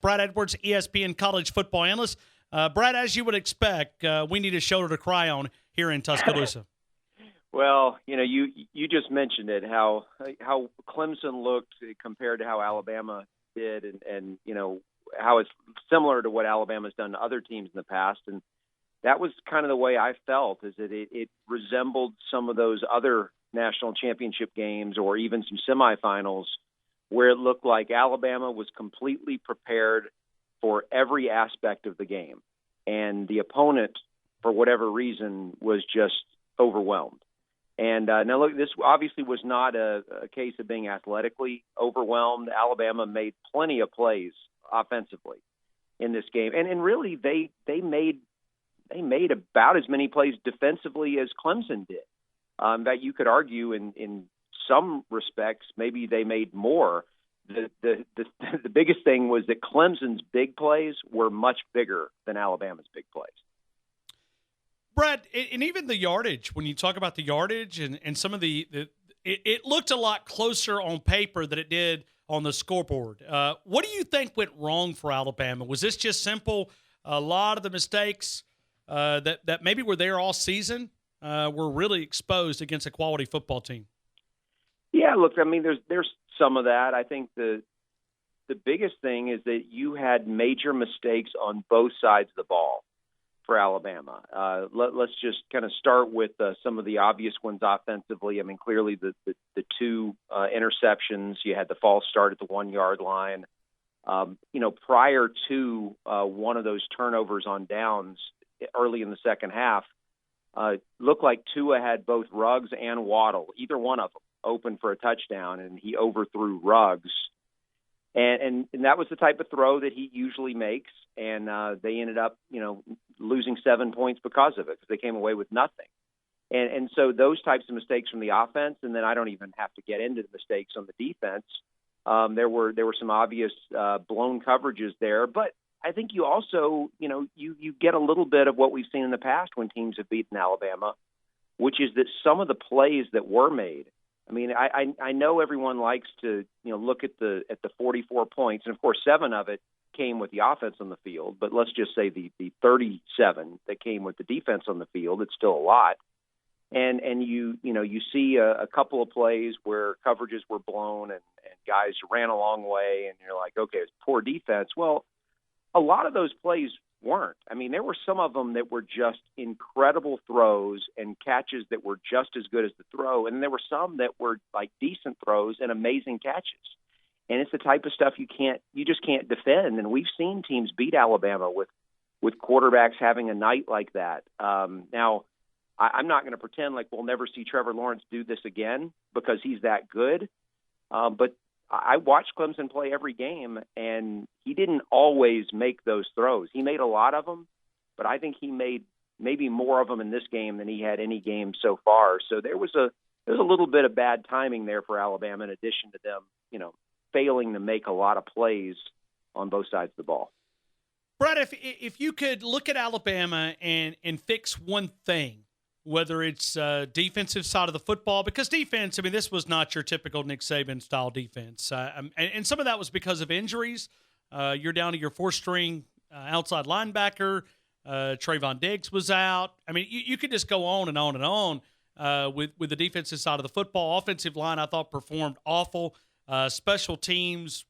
Brad Edwards, ESPN college football analyst. Brad, as you would expect, we need a shoulder to cry on here in Tuscaloosa. Well, you just mentioned it, how Clemson looked compared to how Alabama did, and how it's similar to what Alabama's done to other teams in the past. And that was kind of the way I felt, is that it resembled some of those other national championship games or even some semifinals where it looked like Alabama was completely prepared for every aspect of the game. And the opponent, for whatever reason, was just overwhelmed. And now, look, this obviously was not a case of being athletically overwhelmed. Alabama made plenty of plays offensively in this game. And really, they made about as many plays defensively as Clemson did. That you could argue in some respects, maybe they made more. The biggest thing was that Clemson's big plays were much bigger than Alabama's big plays. Brad, and even the yardage, when you talk about the yardage and some of it looked a lot closer on paper than it did on the scoreboard. What do you think went wrong for Alabama? Was this just simple? A lot of the mistakes that maybe were there all season were really exposed against a quality football team? Yeah, look, I mean, there's some of that. I think the biggest thing is that you had major mistakes on both sides of the ball for Alabama. Let's just kind of start with some of the obvious ones offensively. I mean, clearly the two interceptions. You had the false start at the 1 yard line. Prior to one of those turnovers on downs early in the second half, looked like Tua had both Ruggs and Waddle, either one of them, open for a touchdown, and he overthrew Ruggs. And that was the type of throw that he usually makes, and they ended up, losing 7 points because of it, because they came away with nothing. And so those types of mistakes from the offense, and then I don't even have to get into the mistakes on the defense. There were some obvious blown coverages there, but I think you also, you get a little bit of what we've seen in the past when teams have beaten Alabama, which is that some of the plays that were made. I mean, I know everyone likes to, look at the 44 points, and of course 7 of it came with the offense on the field. But let's just say the 37 that came with the defense on the field, it's still a lot. And you see a couple of plays where coverages were blown and guys ran a long way, and you're like, okay, it's poor defense. Well, a lot of those plays weren't. I mean, there were some of them that were just incredible throws and catches that were just as good as the throw, and there were some that were like decent throws and amazing catches. And it's the type of stuff you just can't defend. And we've seen teams beat Alabama with quarterbacks having a night like that. Now, I'm not going to pretend like we'll never see Trevor Lawrence do this again because he's that good. But I watched Clemson play every game, and he didn't always make those throws. He made a lot of them, but I think he made maybe more of them in this game than he had any game so far. So there was a little bit of bad timing there for Alabama, in addition to them, failing to make a lot of plays on both sides of the ball. Brad, if you could look at Alabama and fix one thing, whether it's defensive side of the football, because defense, I mean, this was not your typical Nick Saban-style defense. And some of that was because of injuries. You're down to your four-string outside linebacker. Trayvon Diggs was out. I mean, you could just go on and on and on with the defensive side of the football. Offensive line, I thought, performed awful. Special teams,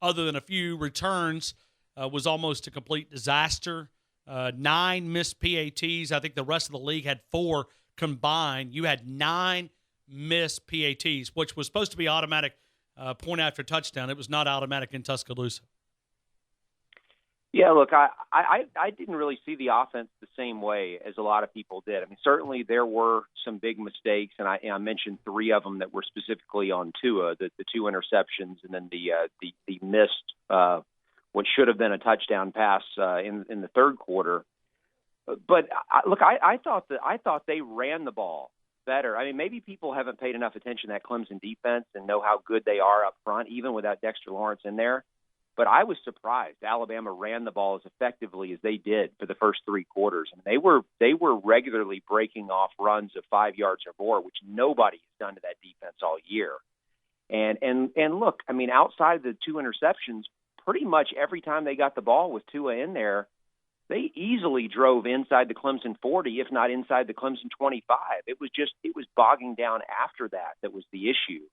other than a few returns, was almost a complete disaster. 9 missed PATs. I think the rest of the league had 4 combined. You had 9 missed PATs, which was supposed to be automatic point after touchdown. It was not automatic in Tuscaloosa. Yeah, look, I didn't really see the offense the same way as a lot of people did. I mean, certainly there were some big mistakes, and I mentioned 3 of them that were specifically on Tua, the 2 interceptions, and then the missed what should have been a touchdown pass in the third quarter. But look, I thought they ran the ball better. I mean, maybe people haven't paid enough attention to that Clemson defense and know how good they are up front, even without Dexter Lawrence in there. But I was surprised Alabama ran the ball as effectively as they did for the first 3 quarters. And they were regularly breaking off runs of 5 yards or more, which nobody has done to that defense all year. And look, I mean, outside of the 2 interceptions, pretty much every time they got the ball with Tua in there, they easily drove inside the Clemson 40, if not inside the Clemson 25. It was bogging down after that was the issue.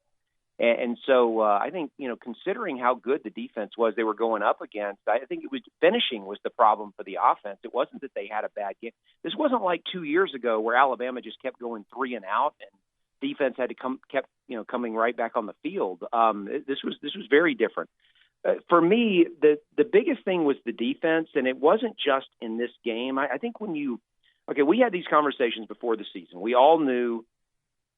And so I think, considering how good the defense was they were going up against, I think it was finishing was the problem for the offense. It wasn't that they had a bad game. This wasn't like 2 years ago where Alabama just kept going 3 and out and defense had to kept coming right back on the field. This was very different. For me, the biggest thing was the defense, and it wasn't just in this game. I think we had these conversations before the season. We all knew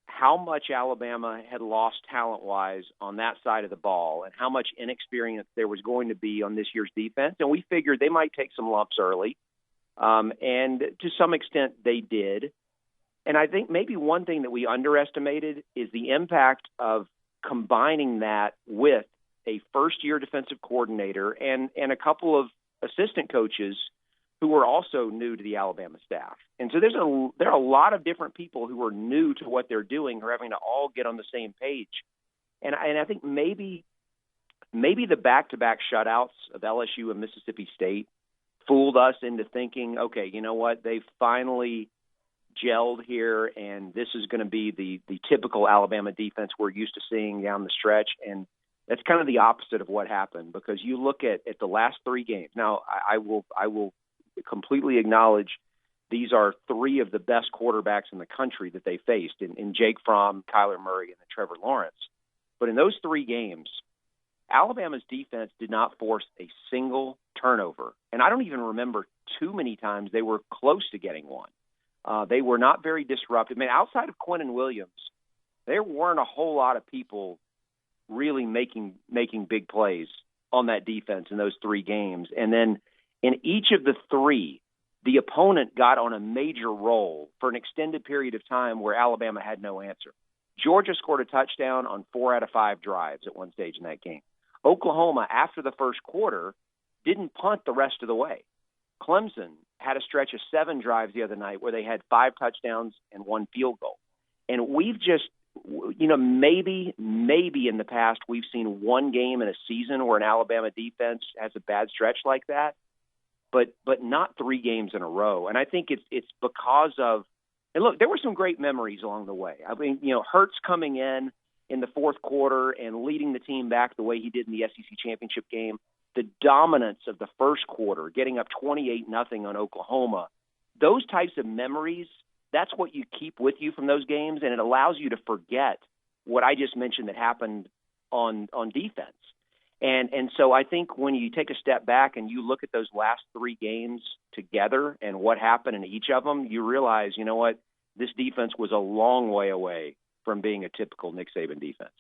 how much Alabama had lost talent-wise on that side of the ball and how much inexperience there was going to be on this year's defense. And we figured they might take some lumps early. And to some extent they did. And I think maybe one thing that we underestimated is the impact of combining that with a first-year defensive coordinator and a couple of assistant coaches who were also new to the Alabama staff. And so there are a lot of different people who are new to what they're doing who are having to all get on the same page. And I think maybe the back-to-back shutouts of LSU and Mississippi State fooled us into thinking, okay, you know what, they've finally gelled here, and this is going to be the typical Alabama defense we're used to seeing down the stretch. And that's kind of the opposite of what happened, because you look at the last 3 games. Now, I will completely acknowledge these are 3 of the best quarterbacks in the country that they faced in Jake Fromm, Kyler Murray, and then Trevor Lawrence. But in those 3 games, Alabama's defense did not force a single turnover. And I don't even remember too many times they were close to getting one. They were not very disruptive. I mean, outside of Quinnen Williams, there weren't a whole lot of people really making big plays on that defense in those 3 games. And then in each of the 3, the opponent got on a major roll for an extended period of time where Alabama had no answer. Georgia scored a touchdown on 4 out of 5 drives at one stage in that game. Oklahoma, after the first quarter, didn't punt the rest of the way. Clemson had a stretch of 7 drives the other night where they had 5 touchdowns and 1 field goal. And we've just, maybe in the past we've seen 1 game in a season where an Alabama defense has a bad stretch like that, but not 3 games in a row. And I think it's because of, and look, there were some great memories along the way. I mean, Hurts coming in the fourth quarter and leading the team back the way he did in the SEC championship game, the dominance of the first quarter, getting up 28-0 on Oklahoma, those types of memories, that's what you keep with you from those games, and it allows you to forget what I just mentioned that happened on defense. And so I think when you take a step back and you look at those last 3 games together and what happened in each of them, you realize, you know what, this defense was a long way away from being a typical Nick Saban defense.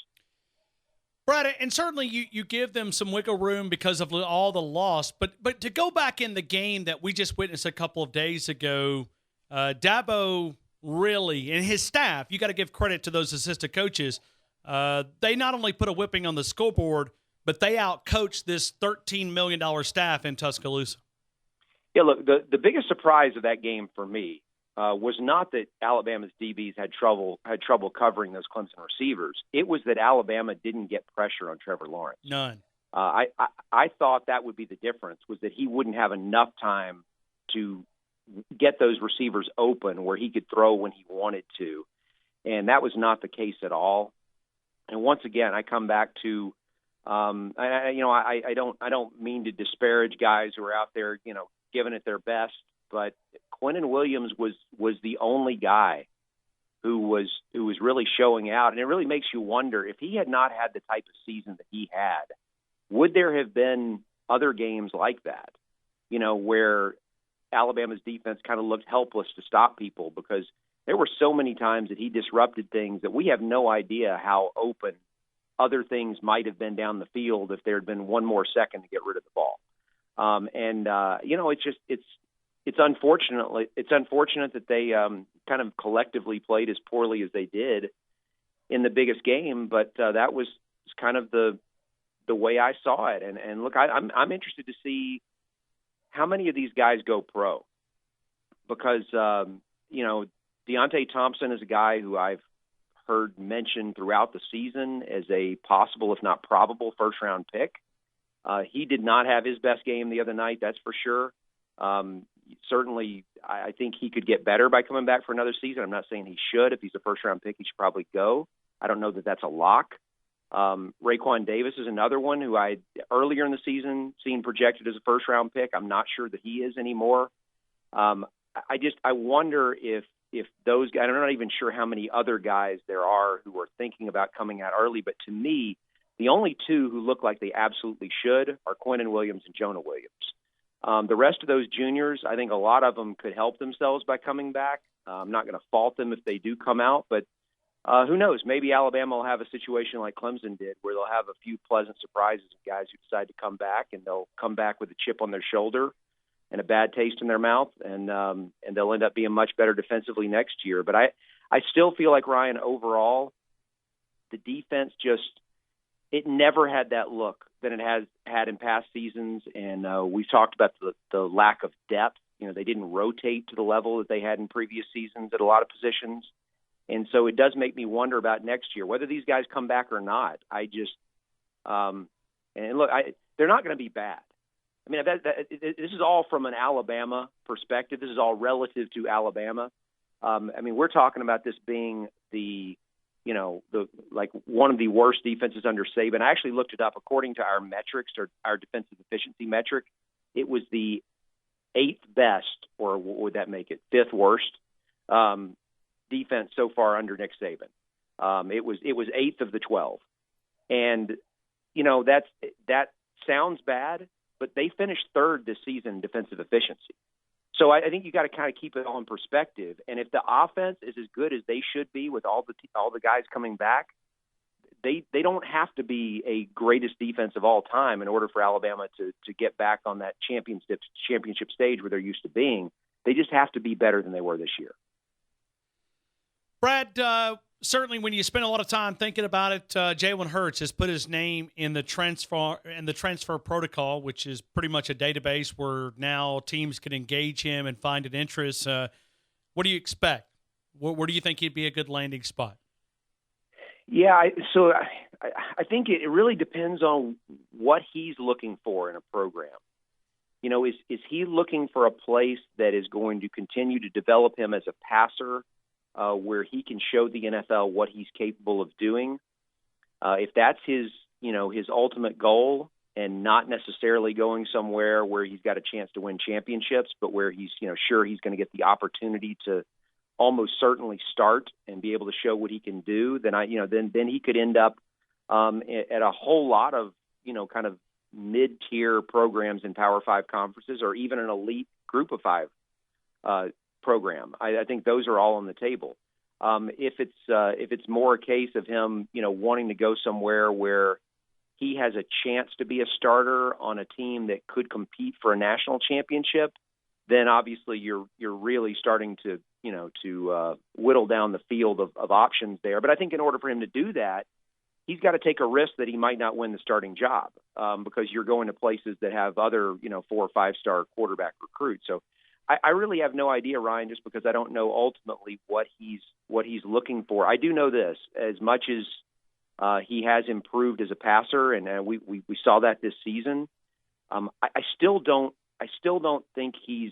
Brad, and certainly you give them some wiggle room because of all the loss, but to go back in the game that we just witnessed a couple of days ago, Dabo really, and his staff, you got to give credit to those assistant coaches, they not only put a whipping on the scoreboard, but they outcoached this $13 million staff in Tuscaloosa. Yeah, look, the biggest surprise of that game for me was not that Alabama's DBs had trouble covering those Clemson receivers. It was that Alabama didn't get pressure on Trevor Lawrence. None. I thought that would be the difference, was that he wouldn't have enough time to get those receivers open where he could throw when he wanted to, and that was not the case at all. And once again, I come back to, I don't mean to disparage guys who are out there, giving it their best, but Quinnen Williams was the only guy who was really showing out, and it really makes you wonder, if he had not had the type of season that he had, would there have been other games like that, where Alabama's defense kind of looked helpless to stop people, because there were so many times that he disrupted things that we have no idea how open other things might have been down the field if there had been one more second to get rid of the ball. It's unfortunate that they kind of collectively played as poorly as they did in the biggest game, but that was kind of the way I saw it. And look, I'm interested to see how many of these guys go pro, because Deontay Thompson is a guy who I've heard mentioned throughout the season as a possible, if not probable, first-round pick. He did not have his best game the other night, that's for sure. Certainly, I think he could get better by coming back for another season. I'm not saying he should. If he's a first-round pick, he should probably go. I don't know that that's a lock. Raekwon Davis is another one who I earlier in the season seen projected as a first-round pick. I'm not sure that he is anymore. I wonder if those guys, I'm not even sure how many other guys there are who are thinking about coming out early, but to me, the only two who look like they absolutely should are Quinnen Williams and Jonah Williams. The rest of those juniors, I think a lot of them could help themselves by coming back. I'm not going to fault them if they do come out, but who knows? Maybe Alabama will have a situation like Clemson did where they'll have a few pleasant surprises of guys who decide to come back, and they'll come back with a chip on their shoulder and a bad taste in their mouth, and they'll end up being much better defensively next year. But I still feel like, Ryan, overall, the defense it never had that look that it has had in past seasons, and we talked about the lack of depth. They didn't rotate to the level that they had in previous seasons at a lot of positions. And so it does make me wonder about next year, whether these guys come back or not. And look, they're not going to be bad. I mean, this is all from an Alabama perspective. This is all relative to Alabama. I mean, we're talking about this being like one of the worst defenses under Saban. I actually looked it up. According to our metrics, or our defensive efficiency metric, it was the 8th best, or what would that make it? 5th worst defense so far under Nick Saban. It was 8th of the 12, and that sounds bad, but they finished 3rd this season in defensive efficiency. So I think you got to kind of keep it all in perspective. And if the offense is as good as they should be with all the guys coming back, they don't have to be a greatest defense of all time in order for Alabama to get back on that championship stage where they're used to being. They just have to be better than they were this year. Brad, certainly when you spend a lot of time thinking about it, Jalen Hurts has put his name in the transfer protocol, which is pretty much a database where now teams can engage him and find an interest. What do you expect? Where do you think he'd be a good landing spot? Yeah, I think it really depends on what he's looking for in a program. Is he looking for a place that is going to continue to develop him as a passer, where he can show the NFL what he's capable of doing? If that's his ultimate goal, and not necessarily going somewhere where he's got a chance to win championships, but where he's sure he's going to get the opportunity to almost certainly start and be able to show what he can do, then then he could end up at a whole lot of kind of mid-tier programs in Power 5 conferences, or even an elite Group of 5 program. I think those are all on the table. If it's more a case of him, wanting to go somewhere where he has a chance to be a starter on a team that could compete for a national championship, then obviously you're really starting to whittle down the field of options there. But I think in order for him to do that, he's got to take a risk that he might not win the starting job, because you're going to places that have other 4 or 5-star quarterback recruits. So I really have no idea, Ryan, just because I don't know ultimately what he's looking for. I do know this: as much as he has improved as a passer, and we saw that this season, I still don't think he's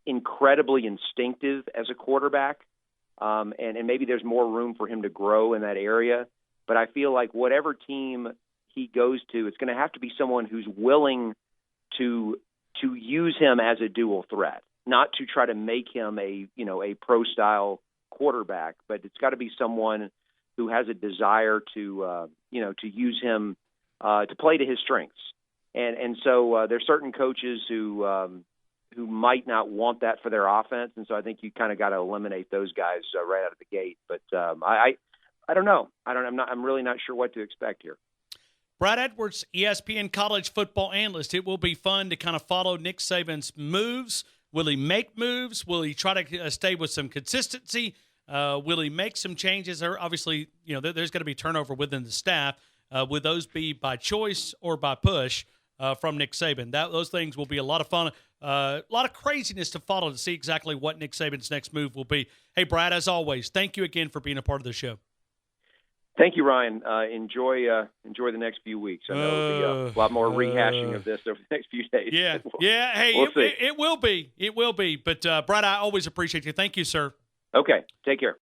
incredibly instinctive as a quarterback, and maybe there's more room for him to grow in that area. But I feel like whatever team he goes to, it's going to have to be someone who's willing to use him as a dual threat, not to try to make him a pro style quarterback, but it's got to be someone who has a desire to use him to play to his strengths. And so there's certain coaches who might not want that for their offense, and so I think you kind of got to eliminate those guys right out of the gate. But I don't know. I'm really not sure what to expect here. Brad Edwards, ESPN college football analyst. It will be fun to kind of follow Nick Saban's moves. Will he make moves? Will he try to stay with some consistency? Will he make some changes? Obviously, there's going to be turnover within the staff. Would those be by choice or by push from Nick Saban? Those things will be a lot of fun, a lot of craziness to follow to see exactly what Nick Saban's next move will be. Hey, Brad, as always, thank you again for being a part of the show. Thank you, Ryan. Enjoy the next few weeks. I know it'll be a lot more rehashing of this over the next few days. Yeah, yeah. Hey, we'll see. It will be. It will be. But, Brad, I always appreciate you. Thank you, sir. Okay. Take care.